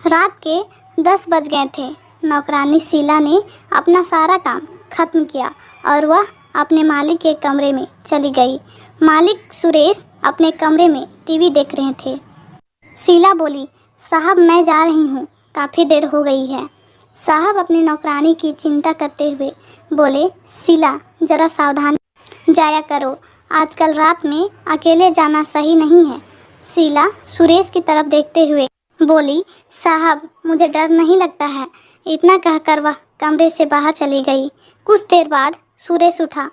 रात के 10 बज गए थे। नौकरानी शीला ने अपना सारा काम खत्म किया और वह अपने मालिक के कमरे में चली गई। मालिक सुरेश अपने कमरे में टीवी देख रहे थे। शीला बोली, साहब मैं जा रही हूँ, काफ़ी देर हो गई है। साहब अपनी नौकरानी की चिंता करते हुए बोले, शीला ज़रा सावधान जाया करो, आजकल रात में अकेले जाना सही नहीं है। शीला सुरेश की तरफ देखते हुए बोली, साहब मुझे डर नहीं लगता है। इतना कहकर वह कमरे से बाहर चली गई। कुछ देर बाद सुरेश उठा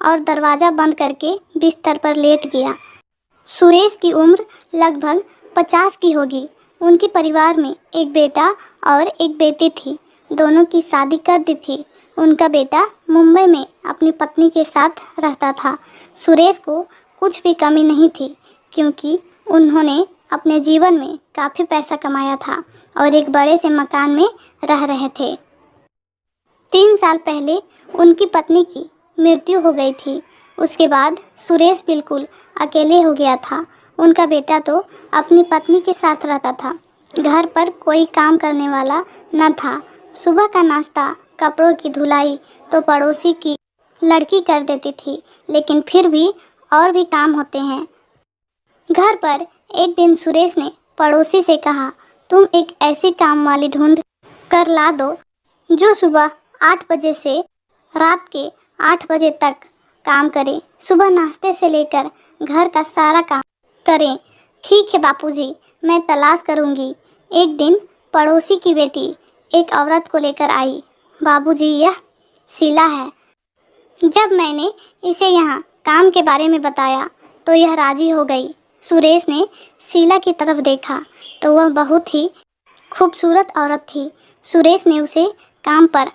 और दरवाज़ा बंद करके बिस्तर पर लेट गया। सुरेश की उम्र लगभग 50 की होगी। उनके परिवार में एक बेटा और एक बेटी थी। दोनों की शादी कर दी थी। उनका बेटा मुंबई में अपनी पत्नी के साथ रहता था। सुरेश को कुछ भी कमी नहीं थी क्योंकि उन्होंने अपने जीवन में काफ़ी पैसा कमाया था और एक बड़े से मकान में रह रहे थे। 3 साल पहले उनकी पत्नी की मृत्यु हो गई थी। उसके बाद सुरेश बिल्कुल अकेले हो गया था। उनका बेटा तो अपनी पत्नी के साथ रहता था। घर पर कोई काम करने वाला न था। सुबह का नाश्ता, कपड़ों की धुलाई तो पड़ोसी की लड़की कर देती थी, लेकिन फिर भी और भी काम होते हैं। घर पर एक दिन सुरेश ने पड़ोसी से कहा, तुम एक ऐसी काम वाली ढूंढ कर ला दो जो सुबह 8 बजे से रात के 8 बजे तक काम करे, सुबह नाश्ते से लेकर घर का सारा काम करें। ठीक है बापूजी, मैं तलाश करूंगी। एक दिन पड़ोसी की बेटी एक औरत को लेकर आई। बाबूजी, यह शीला है। जब मैंने इसे यहाँ काम के बारे में बताया तो यह राजी हो गई। सुरेश ने शीला की तरफ देखा तो वह बहुत ही खूबसूरत औरत थी। सुरेश ने उसे काम पर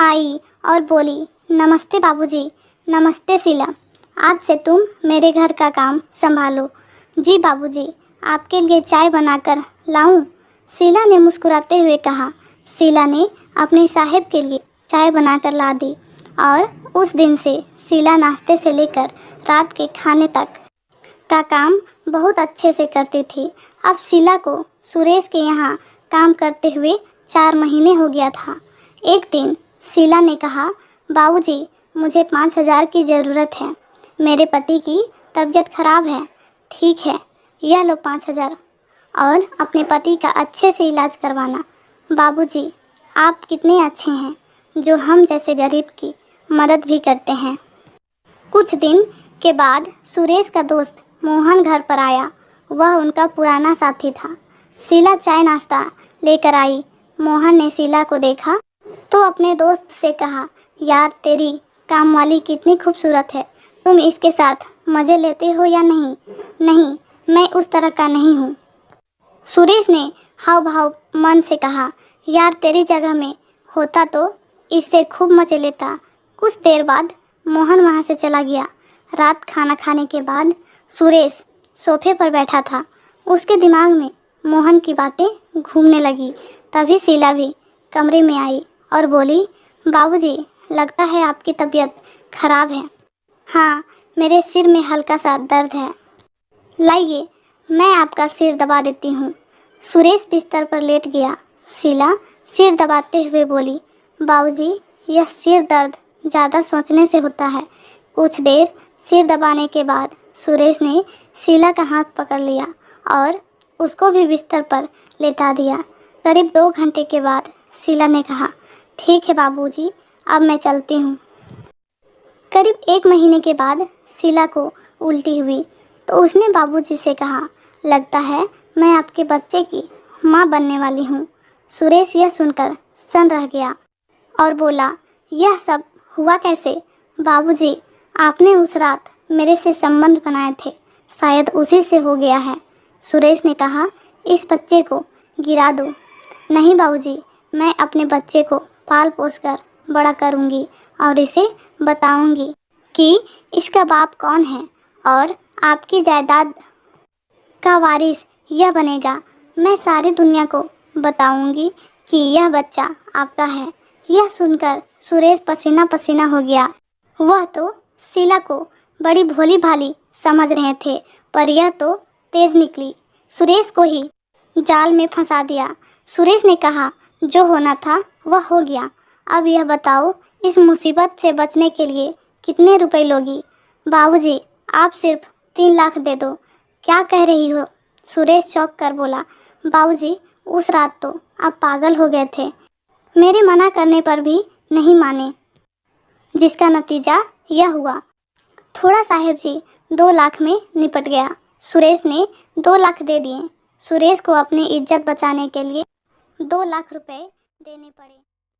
आई और बोली, नमस्ते बाबूजी। नमस्ते शीला, आज से तुम मेरे घर का काम संभालो। जी बाबूजी, आपके लिए चाय बनाकर लाऊं? शीला ने मुस्कुराते हुए कहा। शीला ने अपने साहब के लिए चाय बनाकर ला दी और उस दिन से शीला नाश्ते से लेकर रात के खाने तक का काम बहुत अच्छे से करती थी। अब शीला को सुरेश के यहाँ काम करते हुए 4 महीने हो गया था। एक दिन शीला ने कहा, बाबूजी मुझे 5,000 की ज़रूरत है। मेरे पति की तबीयत खराब है। ठीक है, यह लो 5,000 और अपने पति का अच्छे से इलाज करवाना। बाबूजी, आप कितने अच्छे हैं जो हम जैसे गरीब की मदद भी करते हैं। कुछ दिन के बाद सुरेश का दोस्त मोहन घर पर आया। वह उनका पुराना साथी था। शीला चाय नाश्ता लेकर आई। मोहन ने शीला को देखा तो अपने दोस्त से कहा, यार तेरी काम वाली कितनी खूबसूरत है। तुम इसके साथ मज़े लेते हो या नहीं? नहीं, मैं उस तरह का नहीं हूँ। सुरेश ने हाव भाव मन से कहा, यार तेरी जगह में होता तो इससे खूब मज़े लेता। कुछ देर बाद मोहन वहाँ से चला गया। रात खाना खाने के बाद सुरेश सोफे पर बैठा था। उसके दिमाग में मोहन की बातें घूमने लगी। तभी शीला भी कमरे में आई और बोली, बाबूजी लगता है आपकी तबीयत खराब है। हाँ, मेरे सिर में हल्का सा दर्द है। लाइए मैं आपका सिर दबा देती हूँ। सुरेश बिस्तर पर लेट गया। शीला सिर दबाते हुए बोली, बाबूजी यह सिर दर्द ज़्यादा सोचने से होता है। कुछ देर सिर दबाने के बाद सुरेश ने शीला का हाथ पकड़ लिया और उसको भी बिस्तर पर लेटा दिया। करीब 2 घंटे के बाद शीला ने कहा, ठीक है बाबूजी, अब मैं चलती हूँ। करीब 1 महीने के बाद शीला को उल्टी हुई तो उसने बाबूजी से कहा, लगता है मैं आपके बच्चे की माँ बनने वाली हूँ। सुरेश यह सुनकर सन रह गया और बोला, यह सब हुआ कैसे? बाबूजी, आपने उस रात मेरे से संबंध बनाए थे, शायद उसी से हो गया है। सुरेश ने कहा, इस बच्चे को गिरा दो। नहीं बाबूजी, मैं अपने बच्चे को पाल पोस कर बड़ा करूँगी और इसे बताऊँगी कि इसका बाप कौन है और आपकी जायदाद का वारिस यह बनेगा। मैं सारी दुनिया को बताऊंगी कि यह बच्चा आपका है। यह सुनकर सुरेश पसीना पसीना हो गया। वह तो शीला को बड़ी भोली भाली समझ रहे थे, पर यह तो तेज निकली। सुरेश को ही जाल में फंसा दिया। सुरेश ने कहा, जो होना था वह हो गया। अब यह बताओ, इस मुसीबत से बचने के लिए कितने रुपए लोगी? बाबूजी, आप सिर्फ 3 लाख दे दो। क्या कह रही हो? सुरेश चौंक कर बोला, बाबूजी, उस रात तो आप पागल हो गए थे। मेरे मना करने पर भी नहीं माने, जिसका नतीजा यह हुआ। थोड़ा साहेब जी, 2 लाख में निपट गया। सुरेश ने 2 लाख दे दिए। सुरेश को अपनी इज्जत बचाने के लिए 2 लाख रुपए देने पड़े।